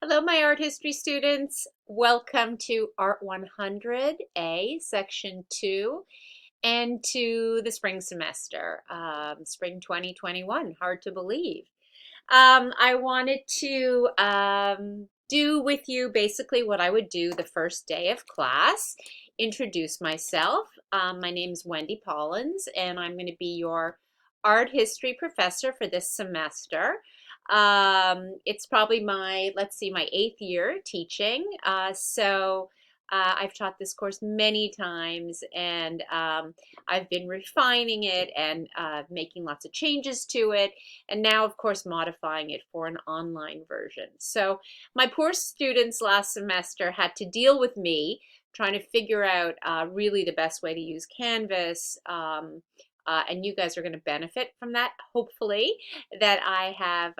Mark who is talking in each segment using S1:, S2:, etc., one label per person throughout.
S1: Hello, my art history students. Welcome to Art 100A, Section 2, and to the spring semester, spring 2021. Hard to believe. I wanted to do with you basically what I would do the first day of class, introduce myself. My name is Wendy Pollins, and I'm going to be your art history professor for this semester. It's probably my, let's see, my 8th year teaching. I've taught this course many times, and I've been refining it and making lots of changes to it, and now, of course, modifying it for an online version. So my poor students last semester had to deal with me trying to figure out really the best way to use Canvas. And you guys are going to benefit from that, hopefully, that I have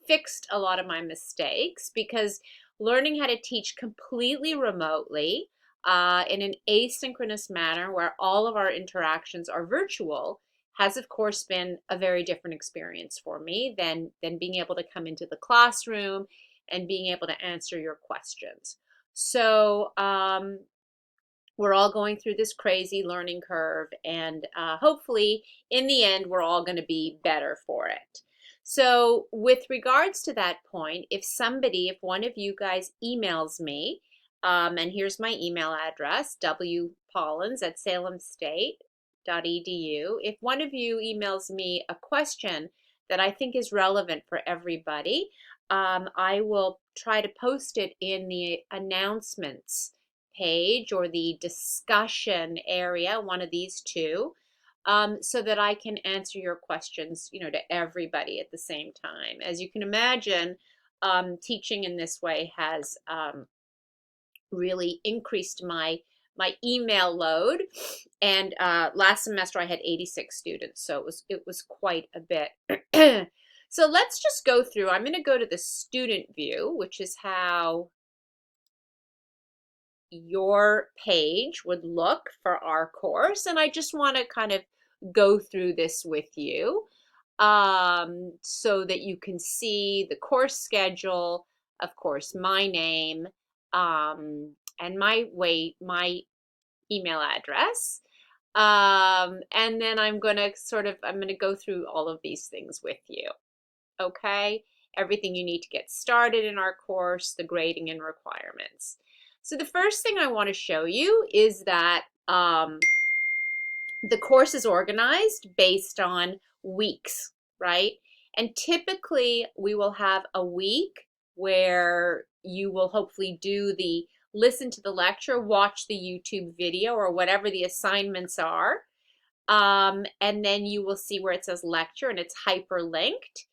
S1: fixed a lot of my mistakes, because learning how to teach completely remotely in an asynchronous manner where all of our interactions are virtual has, of course, been a very different experience for me than being able to come into the classroom and being able to answer your questions. So we're all going through this crazy learning curve, and hopefully in the end we're all going to be better for it. So with regards to that point, if one of you guys emails me, and here's my email address, wpollins@salemstate.edu. If one of you emails me a question that I think is relevant for everybody, I will try to post it in the announcements page or the discussion area, one of these two, so that I can answer your questions, to everybody at the same time. As you can imagine, teaching in this way has really increased my email load, and last semester I had 86 students, so it was quite a bit. So let's just go through. I'm going to go to the student view, which is how your page would look for our course, and I just want to kind of go through this with you so that you can see the course schedule, of course, my name, and my email address, and then I'm going to go through all of these things with you. Okay, everything you need to get started in our course, the grading and requirements. So the first thing I want to show you is that the course is organized based on weeks, right? And typically we will have a week where you will hopefully listen to the lecture, watch the YouTube video, or whatever the assignments are. And then you will see where it says lecture and it's hyperlinked.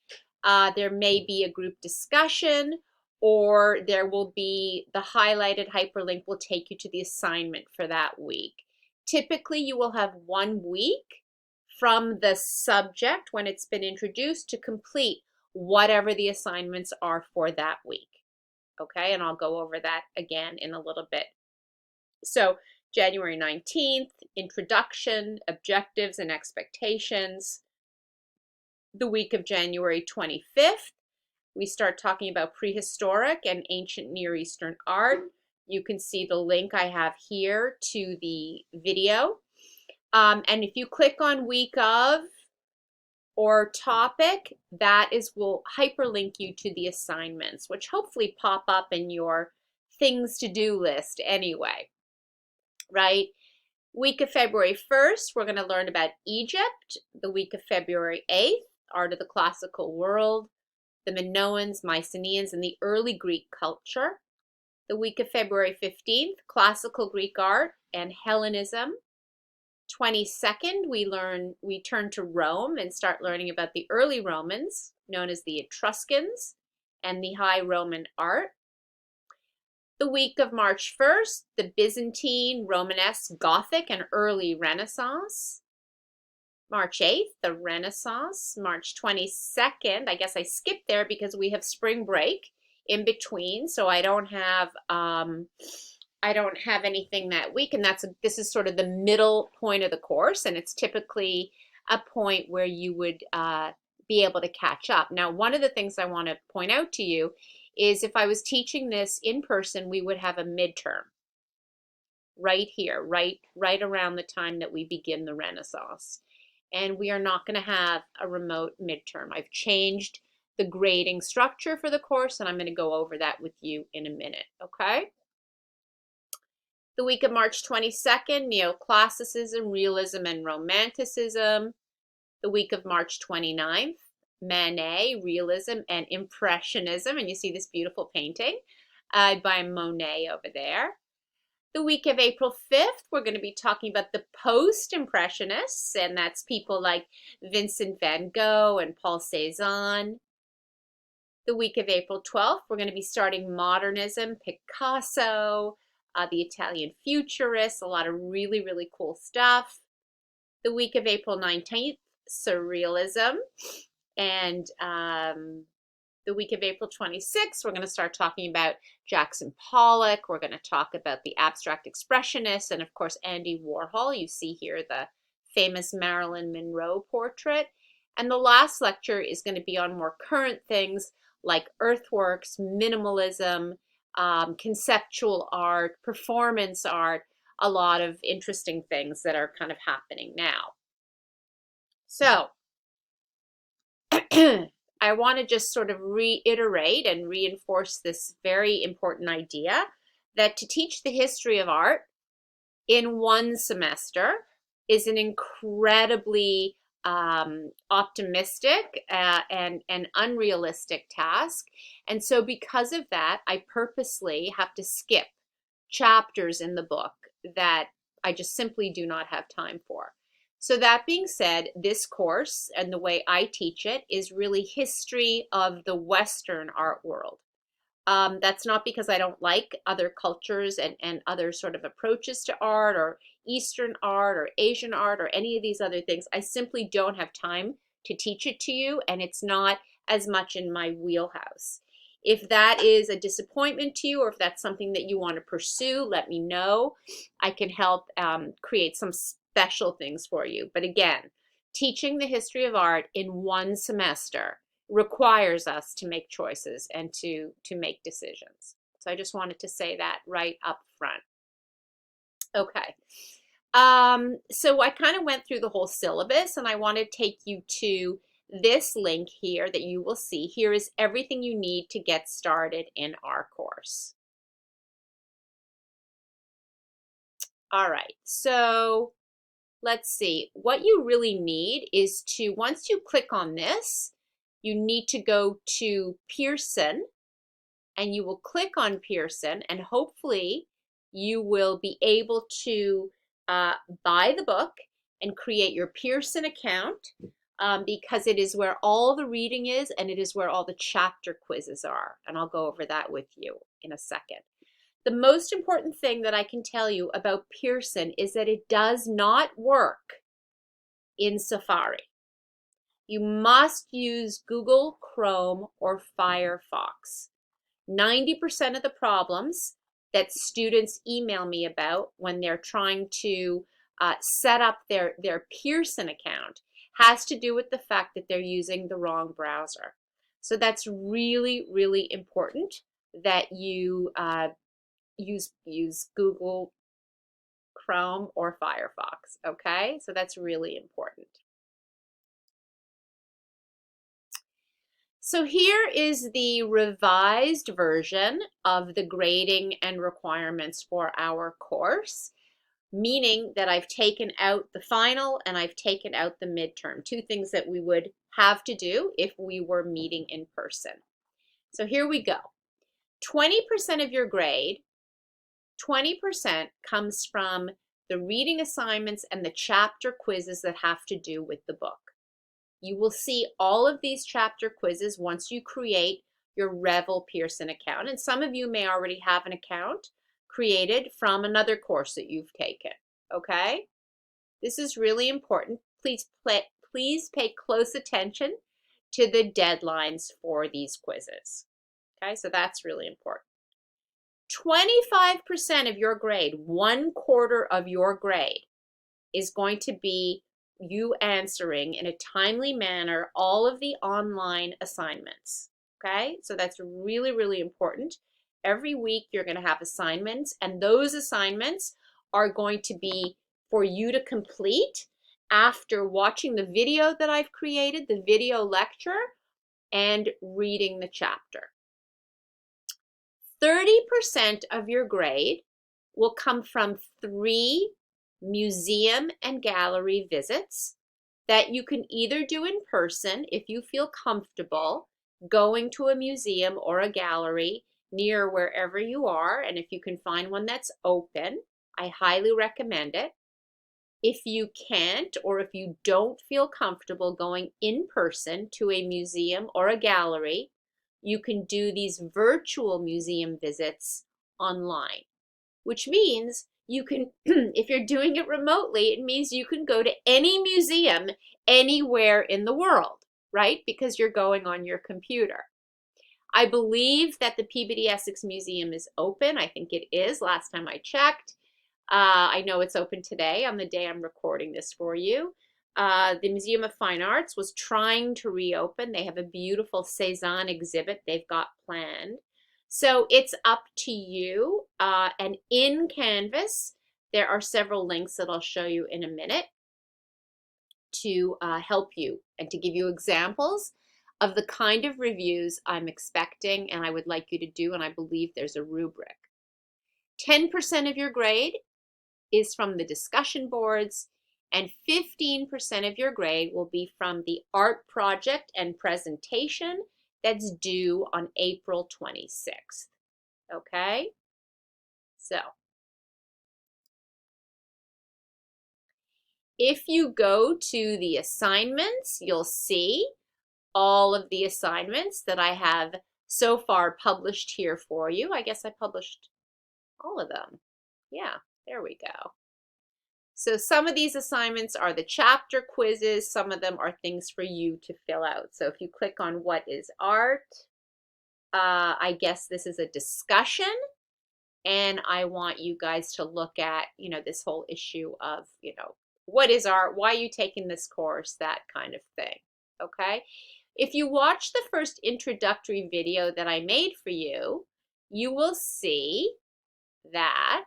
S1: There may be a group discussion, or there will be the highlighted hyperlink will take you to the assignment for that week. Typically, you will have 1 week from the subject when it's been introduced to complete whatever the assignments are for that week. Okay, and I'll go over that again in a little bit. So January 19th, introduction, objectives and expectations. The week of January 25th, we start talking about prehistoric and ancient Near Eastern art. You can see the link I have here to the video. And if you click on week of or topic, will hyperlink you to the assignments, which hopefully pop up in your things to do list anyway, right? Week of February 1st, we're going to learn about Egypt. The week of February 8th, art of the classical world, the Minoans, Mycenaeans, and the early Greek culture. The week of February 15th, classical Greek art and Hellenism. 22nd, we turn to Rome and start learning about the early Romans, known as the Etruscans, and the High Roman art. The week of March 1st, the Byzantine, Romanesque, Gothic, and early Renaissance. March 8th, the Renaissance. March 22nd, I guess I skipped there because we have spring break in between, so I don't have anything that week, and this is sort of the middle point of the course, and it's typically a point where you would be able to catch up. Now, one of the things I want to point out to you is if I was teaching this in person, we would have a midterm right here, right around the time that we begin the Renaissance. And we are not going to have a remote midterm. I've changed the grading structure for the course, and I'm going to go over that with you in a minute, okay? The week of March 22nd, Neoclassicism, Realism, and Romanticism. The week of March 29th, Manet, Realism, and Impressionism. And you see this beautiful painting by Monet over there. The week of April 5th, we're going to be talking about the post-impressionists, and that's people like Vincent van Gogh and Paul Cézanne. The week of April 12th, we're going to be starting modernism, Picasso, the Italian futurists, a lot of really, really cool stuff. The week of April 19th, surrealism, and the week of April 26th, we're going to start talking about Jackson Pollock. We're going to talk about the abstract expressionists, and of course, Andy Warhol. You see here the famous Marilyn Monroe portrait. And the last lecture is going to be on more current things like earthworks, minimalism, conceptual art, performance art, a lot of interesting things that are kind of happening now. So, I want to just sort of reiterate and reinforce this very important idea that to teach the history of art in one semester is an incredibly optimistic and unrealistic task. And so because of that, I purposely have to skip chapters in the book that I just simply do not have time for. So that being said, this course and the way I teach it is really history of the Western art world. That's not because I don't like other cultures and other sort of approaches to art or Eastern art or Asian art or any of these other things. I simply don't have time to teach it to you, and it's not as much in my wheelhouse. If that is a disappointment to you, or if that's something that you want to pursue, let me know. I can help create some special things for you. But again, teaching the history of art in one semester requires us to make choices and to make decisions. So I just wanted to say that right up front. Okay. So I kind of went through the whole syllabus, and I want to take you to this link here that you will see. Here is everything you need to get started in our course. All right, so let's see. What you really need is to, once you click on this, you need to go to Pearson, and you will click on Pearson, and hopefully you will be able to buy the book and create your Pearson account because it is where all the reading is, and it is where all the chapter quizzes are. And I'll go over that with you in a second. The most important thing that I can tell you about Pearson is that it does not work in Safari. You must use Google Chrome or Firefox. 90% of the problems that students email me about when they're trying to set up their Pearson account has to do with the fact that they're using the wrong browser. So that's really, really important that you use Google Chrome or Firefox, okay? So that's really important. So here is the revised version of the grading and requirements for our course, meaning that I've taken out the final and I've taken out the midterm, two things that we would have to do if we were meeting in person. So here we go. 20% of your grade, 20% comes from the reading assignments and the chapter quizzes that have to do with the book. You will see all of these chapter quizzes once you create your Revel Pearson account. And some of you may already have an account created from another course that you've taken, okay? This is really important. Please pay close attention to the deadlines for these quizzes, okay? So that's really important. 25% of your grade, 1/4 of your grade, is going to be you answering in a timely manner all of the online assignments, Okay, so that's really, really important. Every week you're going to have assignments, and those assignments are going to be for you to complete after watching the video that I've created, the video lecture, and reading the chapter. 30% of your grade will come from 3 museum and gallery visits that you can either do in person if you feel comfortable going to a museum or a gallery near wherever you are, and if you can find one that's open, I highly recommend it. If you can't, or if you don't feel comfortable going in person to a museum or a gallery, you can do these virtual museum visits online, which means you can, if you're doing it remotely, it means you can go to any museum anywhere in the world, right? Because you're going on your computer. I believe that the Peabody Essex Museum is open. I think it is, last time I checked. I know it's open today on the day I'm recording this for you. The Museum of Fine Arts was trying to reopen. They have a beautiful Cézanne exhibit they've got planned. So it's up to you. And in Canvas, there are several links that I'll show you in a minute to help you and to give you examples of the kind of reviews I'm expecting and I would like you to do, and I believe there's a rubric. 10% of your grade is from the discussion boards, and 15% of your grade will be from the art project and presentation that's due on April 26th. Okay? So, if you go to the assignments, you'll see all of the assignments that I have so far published here for you. I guess I published all of them. Yeah, there we go. So some of these assignments are the chapter quizzes. Some of them are things for you to fill out. So if you click on what is art, I guess this is a discussion. And I want you guys to look at, this whole issue of, what is art? Why are you taking this course? That kind of thing. Okay. If you watch the first introductory video that I made for you, you will see that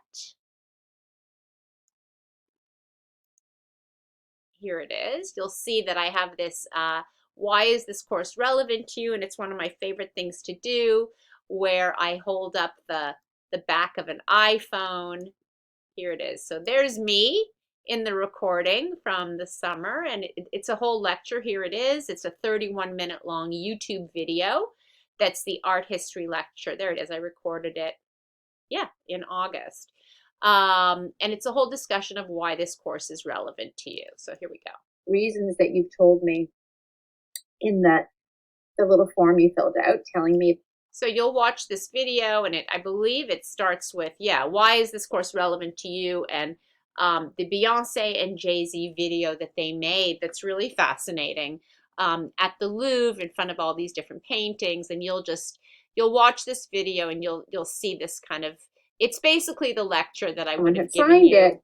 S1: here it is. You'll see that I have this, why is this course relevant to you? And it's one of my favorite things to do, where I hold up the back of an iPhone. Here it is. So there's me in the recording from the summer, and it's a whole lecture. Here it is. It's a 31-minute long YouTube video. That's the art history lecture. There it is. I recorded it, in August. And it's a whole discussion of why this course is relevant to you. So here we go. Reasons that you've told me in the little form you filled out telling me. So you'll watch this video, and I believe it starts with, why is this course relevant to you? And the Beyonce and Jay-Z video that they made that's really fascinating at the Louvre in front of all these different paintings. And you'll watch this video and you'll see this kind of, it's basically the lecture that I would have given you.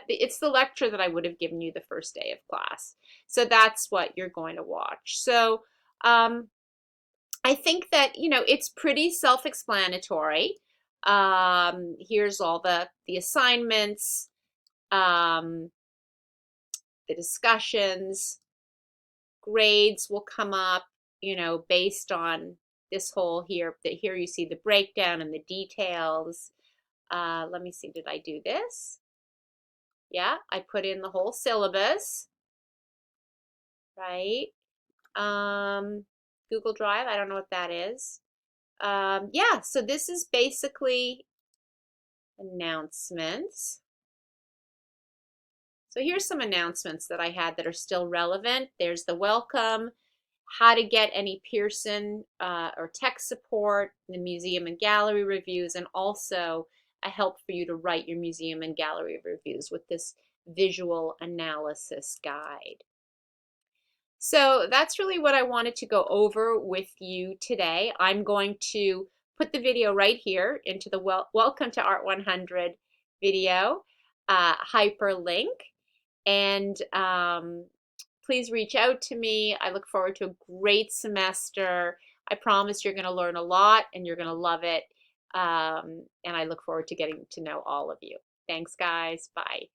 S1: It's the lecture that I would have given you the first day of class. So that's what you're going to watch. So I think that, it's pretty self-explanatory. Here's all the assignments, the discussions, grades will come up, based on this whole here. Here you see the breakdown and the details. Let me see, did I do this? Yeah, I put in the whole syllabus, right? Google Drive, I don't know what that is. So this is basically announcements. So here's some announcements that I had that are still relevant. There's the welcome, how to get any Pearson or tech support, the museum and gallery reviews, and also a help for you to write your museum and gallery reviews with this visual analysis guide. So that's really what I wanted to go over with you today. I'm going to put the video right here into the Welcome to Art 100 video hyperlink. And please reach out to me. I look forward to a great semester. I promise you're going to learn a lot and you're going to love it. And I look forward to getting to know all of you. Thanks, guys. Bye.